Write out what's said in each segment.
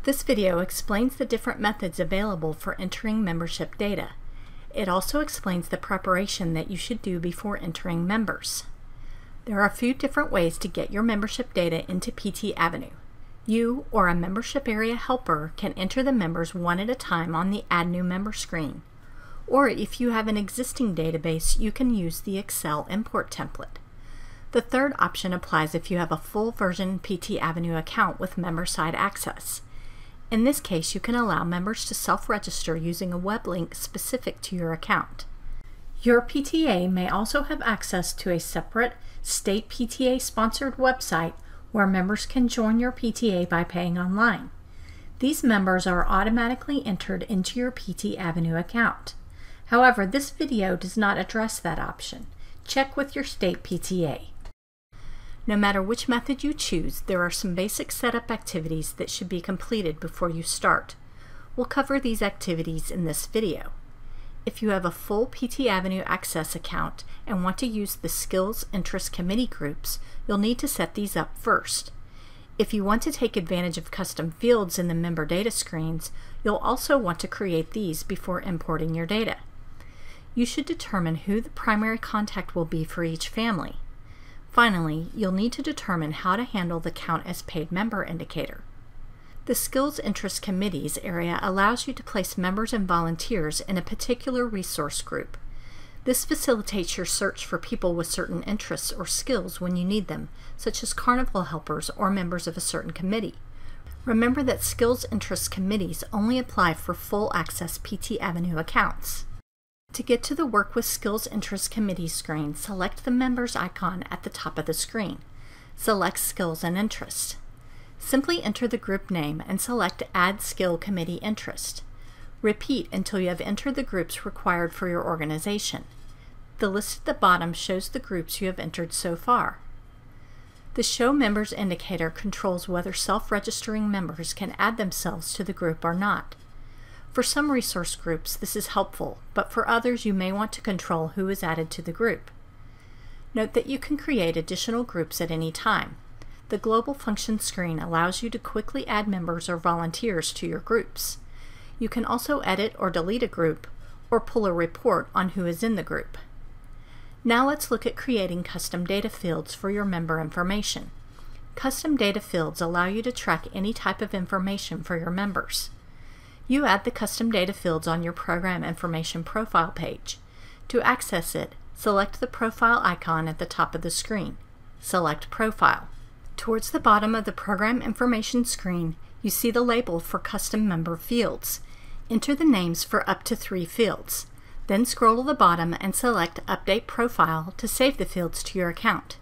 This video explains the different methods available for entering membership data. It also explains the preparation that you should do before entering members. There are a few different ways to get your membership data into PT Avenue. You or a membership area helper can enter the members one at a time on the Add New Member screen. Or if you have an existing database, you can use the Excel import template. The third option applies if you have a full version PT Avenue account with member-side access. In this case, you can allow members to self-register using a web link specific to your account. Your PTA may also have access to a separate state PTA-sponsored website where members can join your PTA by paying online. These members are automatically entered into your PT Avenue account. However, this video does not address that option. Check with your state PTA. No matter which method you choose, there are some basic setup activities that should be completed before you start. We'll cover these activities in this video. If you have a full PT Avenue Access account and want to use the Skills Interest Committee groups, you'll need to set these up first. If you want to take advantage of custom fields in the member data screens, you'll also want to create these before importing your data. You should determine who the primary contact will be for each family. Finally, you'll need to determine how to handle the Count as Paid Member indicator. The Skills Interest Committees area allows you to place members and volunteers in a particular resource group. This facilitates your search for people with certain interests or skills when you need them, such as carnival helpers or members of a certain committee. Remember that Skills Interest Committees only apply for full access PT Avenue accounts. To get to the Work with Skills Interest Committee screen, select the Members icon at the top of the screen. Select Skills and Interests. Simply enter the group name and select Add Skill Committee Interest. Repeat until you have entered the groups required for your organization. The list at the bottom shows the groups you have entered so far. The Show Members indicator controls whether self-registering members can add themselves to the group or not. For some resource groups, this is helpful, but for others you may want to control who is added to the group. Note that you can create additional groups at any time. The Global Functions screen allows you to quickly add members or volunteers to your groups. You can also edit or delete a group, or pull a report on who is in the group. Now let's look at creating custom data fields for your member information. Custom data fields allow you to track any type of information for your members. You add the custom data fields on your Program Information Profile page. To access it, select the profile icon at the top of the screen. Select Profile. Towards the bottom of the Program Information screen, you see the label for Custom Member Fields. Enter the names for up to 3 fields. Then scroll to the bottom and select Update Profile to save the fields to your account.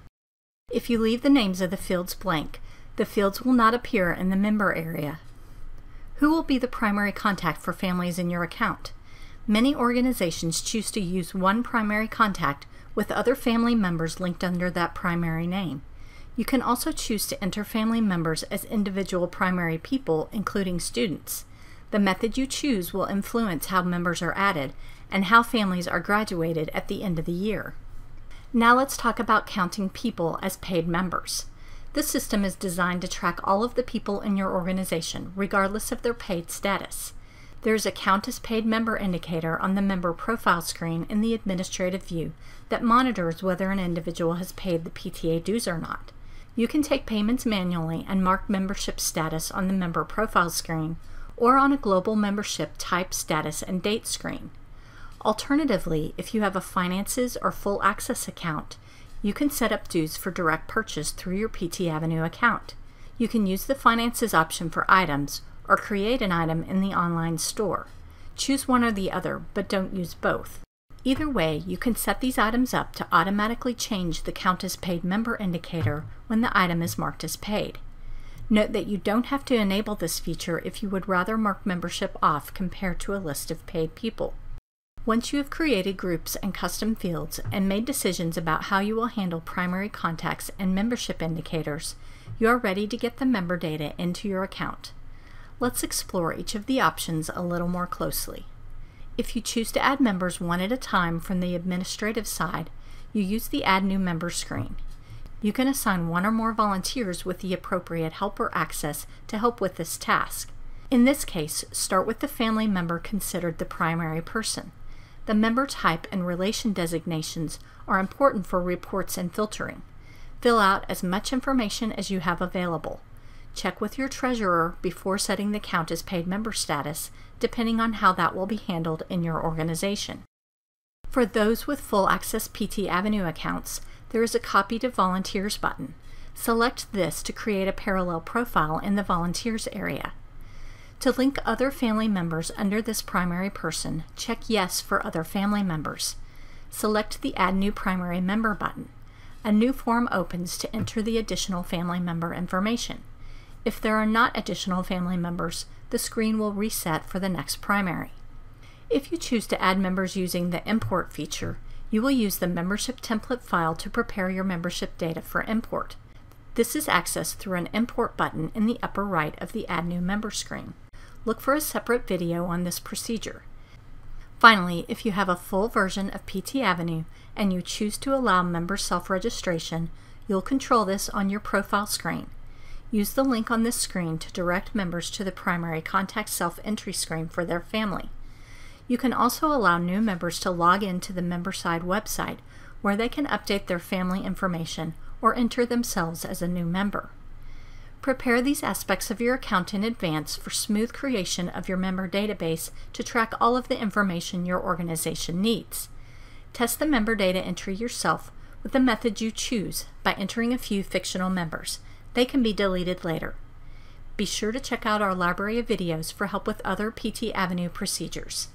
If you leave the names of the fields blank, the fields will not appear in the member area. Who will be the primary contact for families in your account? Many organizations choose to use one primary contact with other family members linked under that primary name. You can also choose to enter family members as individual primary people, including students. The method you choose will influence how members are added and how families are graduated at the end of the year. Now let's talk about counting people as paid members. This system is designed to track all of the people in your organization, regardless of their paid status. There is a Count as Paid Member indicator on the Member Profile screen in the administrative view that monitors whether an individual has paid the PTA dues or not. You can take payments manually and mark membership status on the Member Profile screen or on a Global Membership Type, Status, and Date screen. Alternatively, if you have a Finances or Full Access account, you can set up dues for direct purchase through your PT Avenue account. You can use the Finances option for items or create an item in the online store. Choose one or the other, but don't use both. Either way, you can set these items up to automatically change the Count as Paid Member indicator when the item is marked as paid. Note that you don't have to enable this feature if you would rather mark membership off compared to a list of paid people. Once you have created groups and custom fields and made decisions about how you will handle primary contacts and membership indicators, you are ready to get the member data into your account. Let's explore each of the options a little more closely. If you choose to add members one at a time from the administrative side, you use the Add New Member screen. You can assign one or more volunteers with the appropriate helper access to help with this task. In this case, start with the family member considered the primary person. The member type and relation designations are important for reports and filtering. Fill out as much information as you have available. Check with your treasurer before setting the count as paid member status, depending on how that will be handled in your organization. For those with full access PT Avenue accounts, there is a Copy to Volunteers button. Select this to create a parallel profile in the Volunteers area. To link other family members under this primary person, check Yes for other family members. Select the Add New Primary Member button. A new form opens to enter the additional family member information. If there are not additional family members, the screen will reset for the next primary. If you choose to add members using the Import feature, you will use the membership template file to prepare your membership data for import. This is accessed through an Import button in the upper right of the Add New Member screen. Look for a separate video on this procedure. Finally, if you have a full version of PT Avenue and you choose to allow member self-registration, you'll control this on your profile screen. Use the link on this screen to direct members to the primary contact self-entry screen for their family. You can also allow new members to log into the MemberSide website, where they can update their family information or enter themselves as a new member. Prepare these aspects of your account in advance for smooth creation of your member database to track all of the information your organization needs. Test the member data entry yourself with the method you choose by entering a few fictional members. They can be deleted later. Be sure to check out our library of videos for help with other PT Avenue procedures.